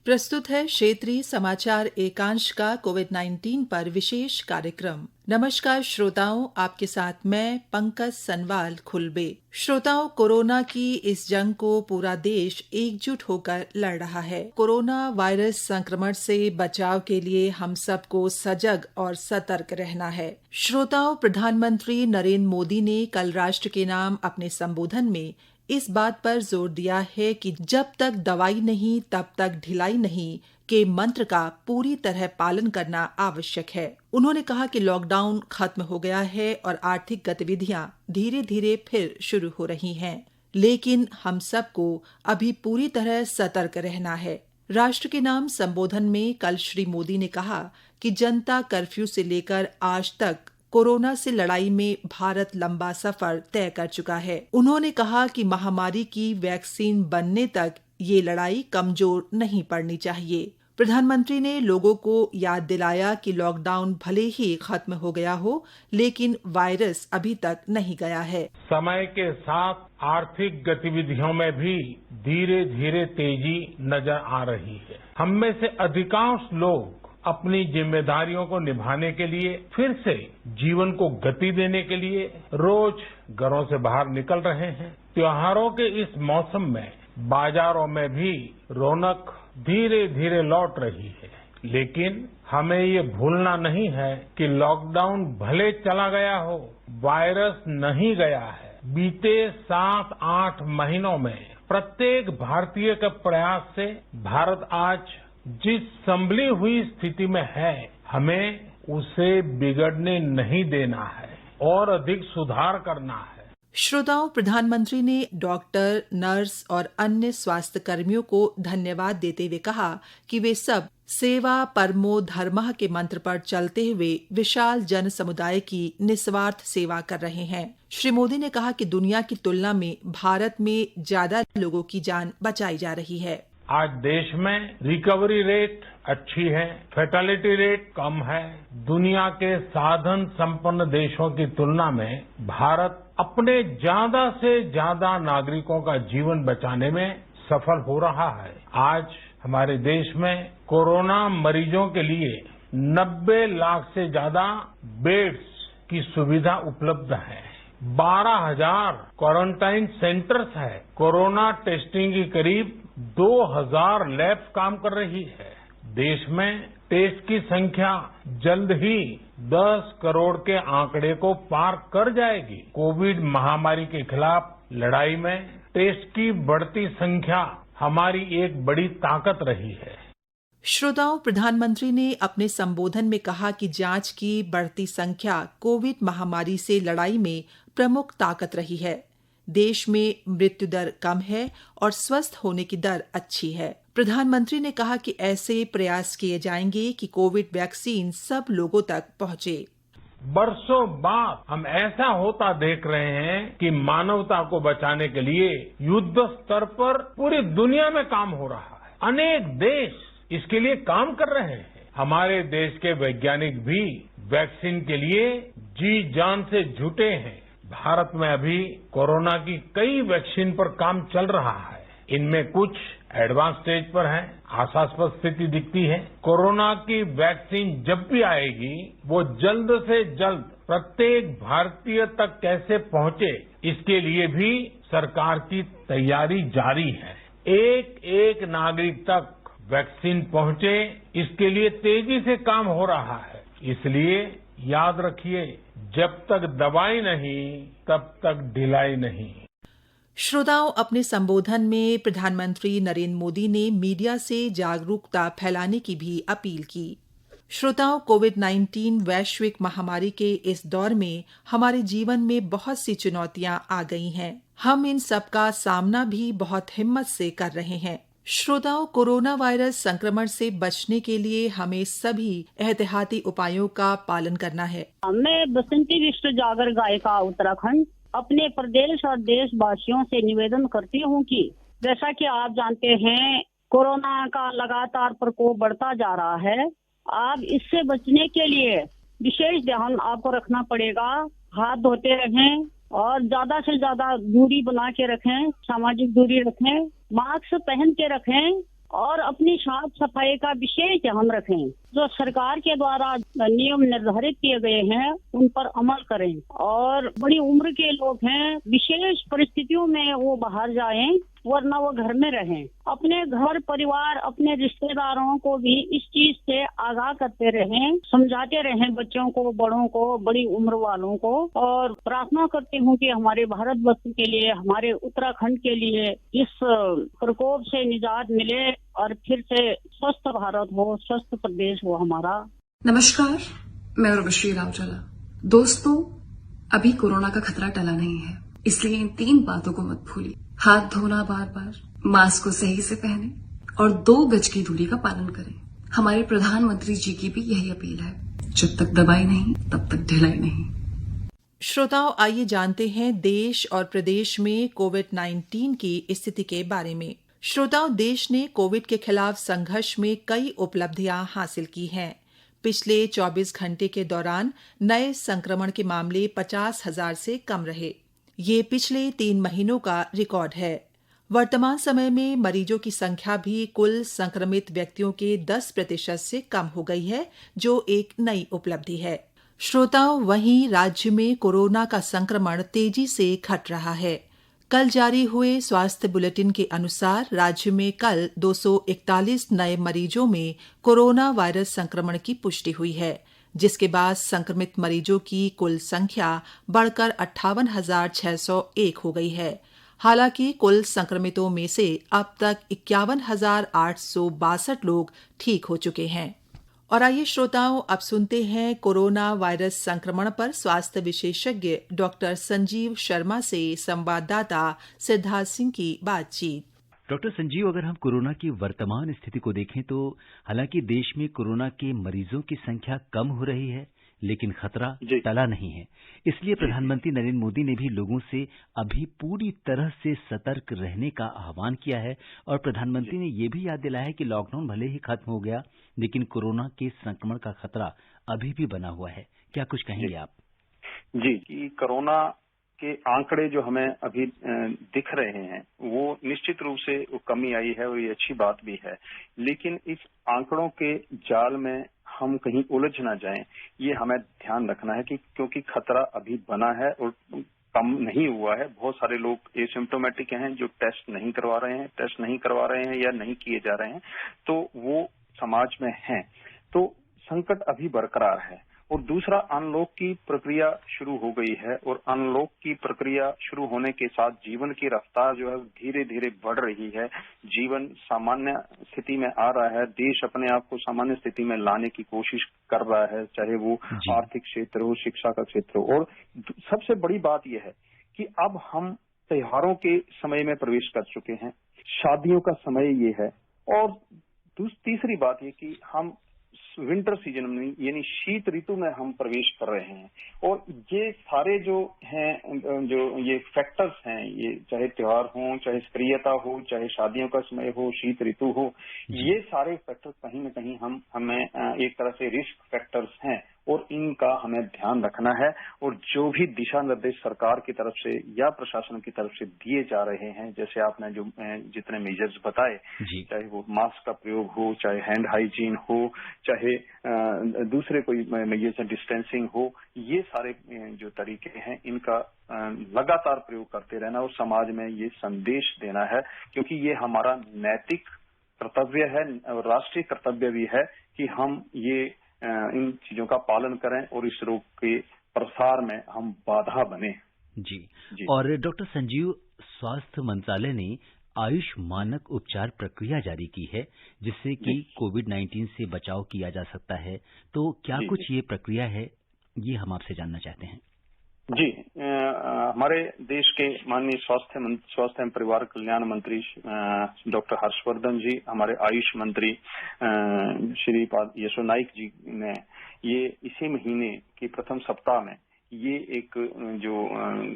प्रस्तुत है क्षेत्रीय समाचार एकांश का कोविड-19 पर विशेष कार्यक्रम। नमस्कार श्रोताओं, आपके साथ मैं पंकज सनवाल खुलबे। श्रोताओं, कोरोना की इस जंग को पूरा देश एकजुट होकर लड़ रहा है। कोरोना वायरस संक्रमण से बचाव के लिए हम सबको सजग और सतर्क रहना है। श्रोताओं, प्रधानमंत्री नरेंद्र मोदी ने कल राष्ट्र के नाम अपने संबोधन में इस बात पर जोर दिया है कि जब तक दवाई नहीं तब तक ढिलाई नहीं के मंत्र का पूरी तरह पालन करना आवश्यक है। उन्होंने कहा कि लॉकडाउन खत्म हो गया है और आर्थिक गतिविधियां धीरे धीरे फिर शुरू हो रही हैं, लेकिन हम सबको अभी पूरी तरह सतर्क रहना है। राष्ट्र के नाम संबोधन में कल श्री मोदी ने कहा कि जनता कर्फ्यू से लेकर आज तक कोरोना से लड़ाई में भारत लंबा सफर तय कर चुका है। उन्होंने कहा कि महामारी की वैक्सीन बनने तक ये लड़ाई कमजोर नहीं पड़नी चाहिए। प्रधानमंत्री ने लोगों को याद दिलाया कि लॉकडाउन भले ही खत्म हो गया हो, लेकिन वायरस अभी तक नहीं गया है। समय के साथ आर्थिक गतिविधियों में भी धीरे धीरे तेजी नजर आ रही है। हम में से अधिकांश लोग अपनी जिम्मेदारियों को निभाने के लिए, फिर से जीवन को गति देने के लिए रोज घरों से बाहर निकल रहे हैं। त्योहारों के इस मौसम में बाजारों में भी रौनक धीरे धीरे लौट रही है, लेकिन हमें ये भूलना नहीं है कि लॉकडाउन भले चला गया हो, वायरस नहीं गया है। बीते 7-8 महीनों में प्रत्येक भारतीय के प्रयास से भारत आज जिस संभली हुई स्थिति में है, हमें उसे बिगड़ने नहीं देना है और अधिक सुधार करना है। श्रोताओं, प्रधानमंत्री ने डॉक्टर, नर्स और अन्य स्वास्थ्य कर्मियों को धन्यवाद देते हुए कहा कि वे सब सेवा परमो धर्मः के मंत्र पर चलते हुए विशाल जन समुदाय की निस्वार्थ सेवा कर रहे हैं। श्री मोदी ने कहा कि दुनिया की तुलना में भारत में ज्यादा लोगों की जान बचाई जा रही है। आज देश में रिकवरी रेट अच्छी है, फैटेलिटी रेट कम है। दुनिया के साधन संपन्न देशों की तुलना में भारत अपने ज्यादा से ज्यादा नागरिकों का जीवन बचाने में सफल हो रहा है। आज हमारे देश में कोरोना मरीजों के लिए 90 लाख से ज्यादा बेड्स की सुविधा उपलब्ध है। 12,000 क्वारंटाइन सेंटर्स है। कोरोना टेस्टिंग की करीब 2,000 लैब्स काम कर रही है। देश में टेस्ट की संख्या जल्द ही 10 करोड़ के आंकड़े को पार कर जाएगी। कोविड महामारी के खिलाफ लड़ाई में टेस्ट की बढ़ती संख्या हमारी एक बड़ी ताकत रही है। श्रोताओं, प्रधानमंत्री ने अपने संबोधन में कहा कि जांच की बढ़ती संख्या कोविड महामारी से लड़ाई में प्रमुख ताकत रही है। देश में मृत्यु दर कम है और स्वस्थ होने की दर अच्छी है। प्रधानमंत्री ने कहा कि ऐसे प्रयास किए जाएंगे कि कोविड वैक्सीन सब लोगों तक पहुंचे। बरसों बाद हम ऐसा होता देख रहे हैं कि मानवता को बचाने के लिए युद्ध स्तर पर पूरी दुनिया में काम हो रहा है। अनेक देश इसके लिए काम कर रहे हैं। हमारे देश के वैज्ञानिक भी वैक्सीन के लिए जी जान से जुटे हैं। भारत में अभी कोरोना की कई वैक्सीन पर काम चल रहा है। इनमें कुछ एडवांस स्टेज पर है, आशास्पद स्थिति दिखती है। कोरोना की वैक्सीन जब भी आएगी, वो जल्द से जल्द प्रत्येक भारतीय तक कैसे पहुंचे, इसके लिए भी सरकार की तैयारी जारी है। एक एक नागरिक तक वैक्सीन पहुंचे, इसके लिए तेजी से काम हो रहा है। इसलिए याद रखिए, जब तक दवाई नहीं तब तक ढिलाई नहीं। श्रोताओं, अपने संबोधन में प्रधानमंत्री नरेंद्र मोदी ने मीडिया से जागरूकता फैलाने की भी अपील की। श्रोताओं, कोविड-19 वैश्विक महामारी के इस दौर में हमारे जीवन में बहुत सी चुनौतियां आ गई हैं। हम इन सब का सामना भी बहुत हिम्मत से कर रहे हैं। श्रोताओं, कोरोना वायरस संक्रमण से बचने के लिए हमें सभी एहतियाती उपायों का पालन करना है। मैं बसंती विश्व जागर गायिका उत्तराखंड अपने प्रदेश और देशवासियों से निवेदन करती हूँ कि जैसा कि आप जानते हैं, कोरोना का लगातार प्रकोप बढ़ता जा रहा है। आप इससे बचने के लिए विशेष ध्यान आपको रखना पड़ेगा। हाथ धोते रहें और ज्यादा से ज्यादा दूरी बना के रखें, सामाजिक दूरी रखें, मास्क पहन के रखें और अपनी साफ सफाई का विशेष ध्यान रखें। जो सरकार के द्वारा नियम निर्धारित किए गए हैं उन पर अमल करें। और बड़ी उम्र के लोग हैं, विशेष परिस्थितियों में वो बाहर जाएं, वरना वो घर में रहें। अपने घर परिवार, अपने रिश्तेदारों को भी इस चीज से आगाह करते रहें, समझाते रहें, बच्चों को, बड़ों को, बड़ी उम्र वालों को। और प्रार्थना करती हूँ कि हमारे भारतवर्ष के लिए, हमारे उत्तराखंड के लिए इस प्रकोप से निजात मिले और फिर से स्वस्थ भारत हो, स्वस्थ प्रदेश हो हमारा। नमस्कार, मैं उर्वशी राउजाला। दोस्तों, अभी कोरोना का खतरा टला नहीं है, इसलिए इन 3 बातों को मत भूलिए। हाथ धोना बार बार, मास्क को सही से पहने और 2 गज की दूरी का पालन करें। हमारे प्रधानमंत्री जी की भी यही अपील है, जब तक दवाई नहीं तब तक ढिलाई नहीं। श्रोताओं, आइए जानते हैं देश और प्रदेश में कोविड-19 की स्थिति के बारे में। श्रोताओं, देश ने कोविड के खिलाफ संघर्ष में कई उपलब्धियां हासिल की हैं। पिछले 24 घंटे के दौरान नए संक्रमण के मामले 50,000 से कम रहे। ये पिछले 3 महीनों का रिकॉर्ड है। वर्तमान समय में मरीजों की संख्या भी कुल संक्रमित व्यक्तियों के 10% से कम हो गई है, जो एक नई उपलब्धि है। श्रोताओं, वहीं राज्य में कोरोना का संक्रमण तेजी से घट रहा है। कल जारी हुए स्वास्थ्य बुलेटिन के अनुसार राज्य में कल 241 नए मरीजों में कोरोना वायरस संक्रमण की पुष्टि हुई है, जिसके बाद संक्रमित मरीजों की कुल संख्या बढ़कर 58,601 हो गई है। हालांकि कुल संक्रमितों में से अब तक 51,862 लोग ठीक हो चुके हैं। और आइए श्रोताओं, अब सुनते हैं कोरोना वायरस संक्रमण पर स्वास्थ्य विशेषज्ञ डॉक्टर संजीव शर्मा से संवाददाता सिद्धार्थ सिंह की बातचीत। डॉक्टर संजीव, अगर हम कोरोना की वर्तमान स्थिति को देखें तो हालांकि देश में कोरोना के मरीजों की संख्या कम हो रही है, लेकिन खतरा टला नहीं है। इसलिए प्रधानमंत्री नरेंद्र मोदी ने भी लोगों से अभी पूरी तरह से सतर्क रहने का आह्वान किया है और प्रधानमंत्री ने ये भी याद दिलाया है कि लॉकडाउन भले ही खत्म हो गया, लेकिन कोरोना के संक्रमण का खतरा अभी भी बना हुआ है। क्या कुछ कहेंगे आप? जी, कि कोरोना के आंकड़े जो हमें अभी दिख रहे हैं वो निश्चित रूप से कमी आई है और ये अच्छी बात भी है, लेकिन इस आंकड़ों के जाल में हम कहीं उलझ ना जाएं, ये हमें ध्यान रखना है कि क्योंकि खतरा अभी बना है और कम नहीं हुआ है। बहुत सारे लोग एसिम्प्टोमेटिक हैं जो टेस्ट नहीं करवा रहे हैं या नहीं किए जा रहे हैं, तो वो समाज में हैं, तो संकट अभी बरकरार है। और दूसरा, अनलॉक की प्रक्रिया शुरू हो गई है और अनलॉक की प्रक्रिया शुरू होने के साथ जीवन की रफ्तार जो है धीरे धीरे बढ़ रही है। जीवन सामान्य स्थिति में आ रहा है, देश अपने आप को सामान्य स्थिति में लाने की कोशिश कर रहा है, चाहे वो आर्थिक क्षेत्र हो, शिक्षा का क्षेत्र हो। और सबसे बड़ी बात यह है कि अब हम त्योहारों के समय में प्रवेश कर चुके हैं, शादियों का समय ये है। और तीसरी बात ये कि हम विंटर सीजन में यानी शीत ऋतु में हम प्रवेश कर रहे हैं। और ये सारे जो हैं, जो ये फैक्टर्स हैं, ये चाहे त्योहार हो, चाहे स्त्रीयता हो, चाहे शादियों का समय हो, शीत ऋतु हो, ये सारे फैक्टर्स कहीं न कहीं हमें एक तरह से रिस्क फैक्टर्स हैं और इनका हमें ध्यान रखना है। और जो भी दिशा निर्देश सरकार की तरफ से या प्रशासन की तरफ से दिए जा रहे हैं, जैसे आपने जो जितने मेजर्स बताए, चाहे वो मास्क का प्रयोग हो, चाहे हैंड हाइजीन हो, चाहे दूसरे कोई मेजर्स डिस्टेंसिंग हो, ये सारे जो तरीके हैं इनका लगातार प्रयोग करते रहना और समाज में ये संदेश देना है, क्योंकि ये हमारा नैतिक कर्तव्य है और राष्ट्रीय कर्तव्य भी है कि हम ये इन चीजों का पालन करें और इस रोग के प्रसार में हम बाधा बने। जी। और डॉक्टर संजीव, स्वास्थ्य मंत्रालय ने आयुष मानक उपचार प्रक्रिया जारी की है, जिससे कि कोविड-19 से बचाव किया जा सकता है। तो क्या कुछ ये प्रक्रिया है, ये हम आपसे जानना चाहते हैं। जी, हमारे देश के माननीय स्वास्थ्य एवं परिवार कल्याण मंत्री डॉक्टर हर्षवर्धन जी, हमारे आयुष मंत्री श्रीपाद यशो नाइक जी ने ये इसी महीने के प्रथम सप्ताह में ये एक जो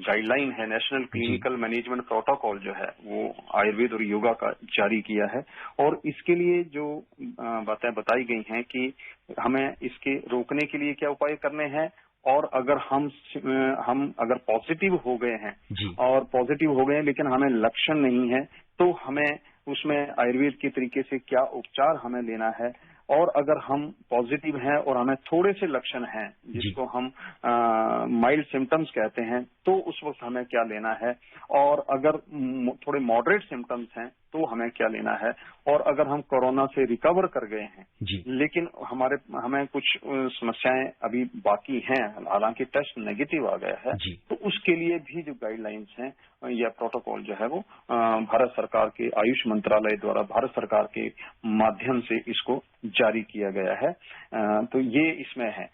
गाइडलाइन है, नेशनल क्लिनिकल मैनेजमेंट प्रोटोकॉल जो है, वो आयुर्वेद और योगा का जारी किया है। और इसके लिए जो बातें बताई गई हैं कि हमें इसके रोकने के लिए क्या उपाय करने हैं, और अगर हम अगर पॉजिटिव हो गए हैं और पॉजिटिव हो गए हैं लेकिन हमें लक्षण नहीं है, तो हमें उसमें आयुर्वेद के तरीके से क्या उपचार हमें लेना है, और अगर हम पॉजिटिव हैं और हमें थोड़े से लक्षण हैं जिसको हम माइल्ड सिम्टम्स कहते हैं, तो उस वक्त हमें क्या लेना है, और अगर थोड़े मॉडरेट सिम्टम्स हैं तो हमें क्या लेना है, और अगर हम कोरोना से रिकवर कर गए हैं लेकिन हमें कुछ समस्याएं अभी बाकी हैं, हालांकि टेस्ट नेगेटिव आ गया है, तो उसके लिए भी जो गाइडलाइंस हैं या प्रोटोकॉल जो है वो भारत सरकार के आयुष मंत्रालय द्वारा भारत सरकार के माध्यम से इसको जारी किया गया है। तो ये इसमें है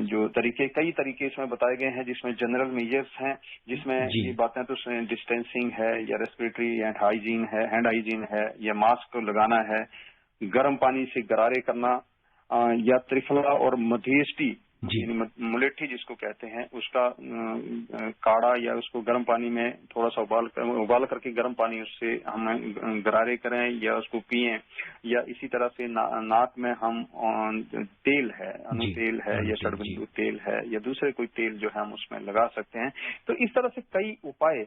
जो कई तरीके इसमें बताए गए हैं, जिसमें जनरल मेजर्स हैं, जिसमें ये बातें तो डिस्टेंसिंग है या रेस्पिरेटरी एंड हाइजीन है, हैंड हाइजीन है, या मास्क लगाना है, गर्म पानी से गरारे करना, या त्रिफला और मध्यस्थी मुलेठी जिसको कहते हैं उसका काढ़ा, या उसको गर्म पानी में थोड़ा सा उबाल करके गर्म पानी उससे हम गरारे करें या उसको पिएं, या इसी तरह से नाक में हम तेल है, अनु तेल है या षडबिंदु तेल है या दूसरे कोई तेल जो है हम उसमें लगा सकते हैं। तो इस तरह से कई उपाय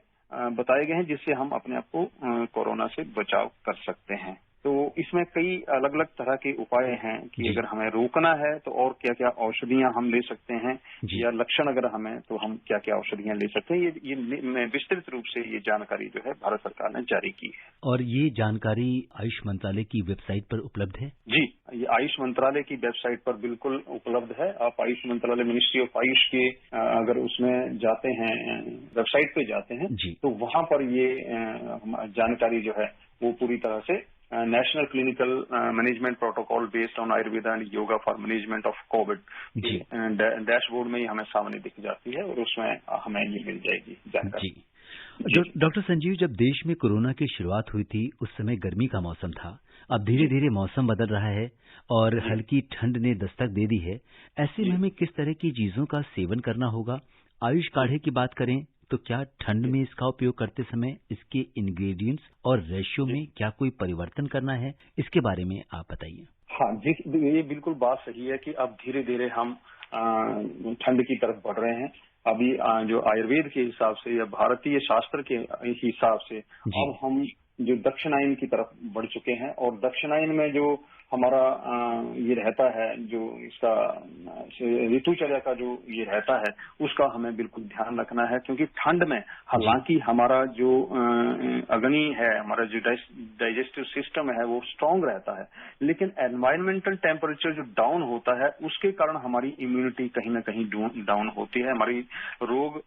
बताए गए हैं जिससे हम अपने आप को कोरोना से बचाव कर सकते हैं। तो इसमें कई अलग अलग तरह के उपाय हैं कि अगर हमें रोकना है तो और क्या क्या औषधियां हम ले सकते हैं, या लक्षण अगर हमें तो हम क्या क्या औषधियां ले सकते हैं। ये विस्तृत रूप से ये जानकारी जो है भारत सरकार ने जारी की है। और ये जानकारी आयुष मंत्रालय की वेबसाइट पर उपलब्ध है? जी, ये आयुष मंत्रालय की वेबसाइट पर बिल्कुल उपलब्ध है। आप आयुष मंत्रालय मिनिस्ट्री ऑफ आयुष के अगर उसमें जाते हैं, वेबसाइट पे जाते हैं, तो वहां पर ये जानकारी जो है वो पूरी तरह से national clinical management protocol based on Ayurveda and yoga for management of Covid dashboard में ही हमें सामने दिख जाती है, और उसमें हमें ये मिल जाएगी जानकारी। डॉक्टर संजीव, जब देश में कोरोना की शुरुआत हुई थी उस समय गर्मी का मौसम था। अब धीरे धीरे मौसम बदल रहा है और हल्की ठंड ने दस्तक दे दी है। ऐसे में हमें किस तरह की चीजों का सेवन करना होगा? आयुष काढ़े की बात करें तो क्या ठंड में इसका उपयोग करते समय इसके इंग्रेडिएंट्स और रेशियो में क्या कोई परिवर्तन करना है? इसके बारे में आप बताइए। हाँ जी, ये बिल्कुल बात सही है कि अब धीरे धीरे हम ठंड की तरफ बढ़ रहे हैं। अभी जो आयुर्वेद के हिसाब से या भारतीय शास्त्र के हिसाब से अब हम जो दक्षिणायन की तरफ बढ़ चुके हैं, और दक्षिणायन में जो हमारा ये रहता है, जो इसका ऋतुचर्या का जो ये रहता है, उसका हमें बिल्कुल ध्यान रखना है। क्योंकि ठंड में हालांकि हमारा जो अग्नि है, हमारा जो डाइजेस्टिव सिस्टम है वो स्ट्रांग रहता है, लेकिन एनवायरमेंटल टेम्परेचर जो डाउन होता है उसके कारण हमारी इम्यूनिटी कहीं ना कहीं डाउन होती है, हमारी रोग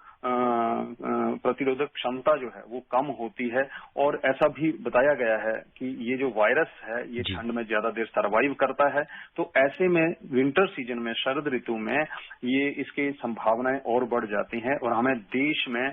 प्रतिरोधक क्षमता जो है वो कम होती है। और ऐसा भी बताया गया है कि ये जो वायरस है ये ठंड में ज्यादा देर सर्वाइव करता है। तो ऐसे में विंटर सीजन में, शरद ऋतु में ये इसकी संभावनाएं और बढ़ जाती हैं, और हमें देश में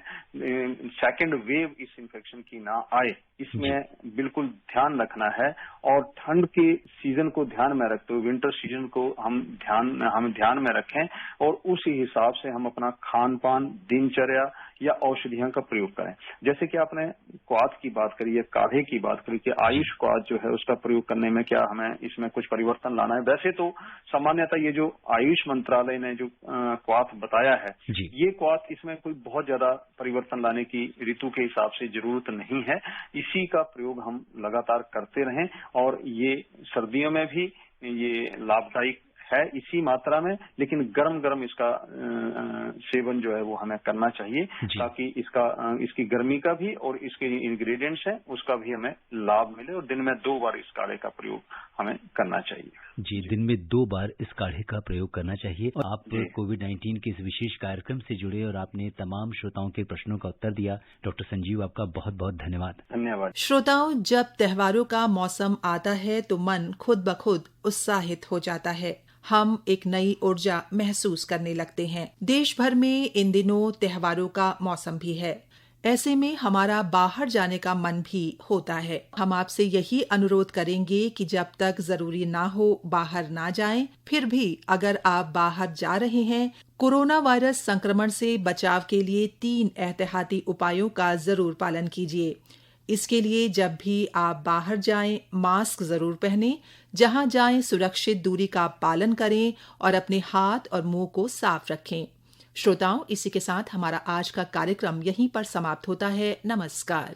सेकेंड वेव इस इन्फेक्शन की ना आए, इसमें बिल्कुल ध्यान रखना है। और ठंड के सीजन को ध्यान में रखते हुए विंटर सीजन को हम ध्यान में रखें, और उस हिसाब से हम अपना खान पान, दिनचर्या या औषधियों का प्रयोग करें। जैसे कि आपने क्वाथ की बात करी है, काढ़े की बात करी कि आयुष क्वाथ जो है उसका प्रयोग करने में क्या हमें इसमें कुछ परिवर्तन लाना है। वैसे तो सामान्यतः ये जो आयुष मंत्रालय ने जो क्वाथ बताया है, ये क्वाथ इसमें कोई बहुत ज्यादा परिवर्तन लाने की ऋतु के हिसाब से जरूरत नहीं है। इसी का प्रयोग हम लगातार करते रहें, और ये सर्दियों में भी ये लाभदायक है इसी मात्रा में, लेकिन गरम गरम इसका सेवन जो है वो हमें करना चाहिए, ताकि इसकी गर्मी का भी और इसके इंग्रेडिएंट्स हैं उसका भी हमें लाभ मिले। और दिन में 2 बार इस काढ़े का प्रयोग हमें करना चाहिए। जी, दिन में 2 बार इस काढ़े का प्रयोग करना चाहिए। और आप कोविड-19 के इस विशेष कार्यक्रम से जुड़े और आपने तमाम श्रोताओं के प्रश्नों का उत्तर दिया। डॉक्टर संजीव, आपका बहुत बहुत धन्यवाद। धन्यवाद। श्रोताओं, जब त्योहारों का मौसम आता है तो मन खुद ब खुद उत्साहित हो जाता है। हम एक नई ऊर्जा महसूस करने लगते हैं। देश भर में इन दिनों त्योहारों का मौसम भी है। ऐसे में हमारा बाहर जाने का मन भी होता है। हम आपसे यही अनुरोध करेंगे कि जब तक जरूरी ना हो बाहर ना जाएं। फिर भी अगर आप बाहर जा रहे हैं, कोरोना वायरस संक्रमण से बचाव के लिए 3 एहतियाती उपायों का जरूर पालन कीजिए। इसके लिए जब भी आप बाहर जाएं, मास्क जरूर पहनें, जहां जाएं सुरक्षित दूरी का पालन करें और अपने हाथ और मुंह को साफ रखें। श्रोताओं, इसी के साथ हमारा आज का कार्यक्रम यहीं पर समाप्त होता है। नमस्कार।